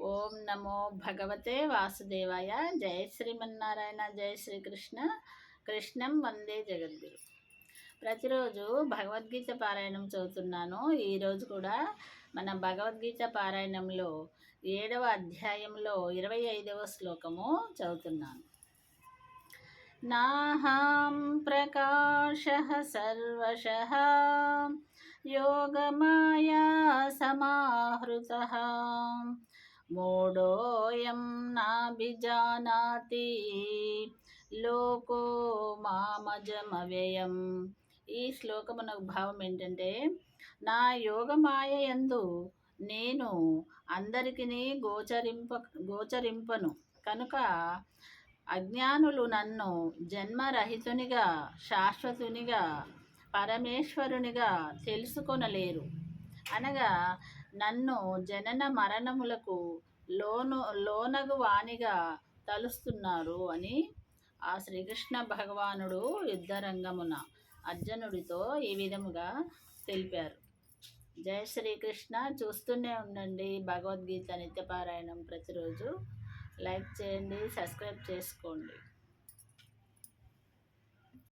ఓం నమో భగవతే వాసుదేవాయ. జయ శ్రీమన్నారాయణ, జయ శ్రీకృష్ణ. కృష్ణం వందే జగద్గురు. ప్రతిరోజు భగవద్గీత పారాయణం చదువుతున్నాను. ఈరోజు కూడా మన భగవద్గీత పారాయణంలో 7వ అధ్యాయంలో 25వ శ్లోకము చదువుతున్నాను. నాహం ప్రకాశః సర్వశః యోగమాయా సమాహృతః మూఢోయం నాభిజానాతి లోకో మామజమవ్యయం. ఈ శ్లోకమునకు భావం ఏంటంటే, నా యోగమాయ యందు నేను అందరికీ గోచరింపను కనుక అజ్ఞానులు నన్ను జన్మరహితునిగా, శాశ్వతునిగా, పరమేశ్వరునిగా తెలుసుకొనలేరు. అనగా నన్ను జనన మరణములకు లోనగు వానిగా తలుస్తున్నారు అని ఆ శ్రీకృష్ణ భగవానుడు యుద్ధరంగమున అర్జునుడితో ఈ విధముగా తెలిపారు. జయ శ్రీకృష్ణ. చూస్తూనే ఉండండి భగవద్గీత నిత్యపారాయణం ప్రతిరోజు. లైక్ చేయండి, సబ్స్క్రైబ్ చేసుకోండి.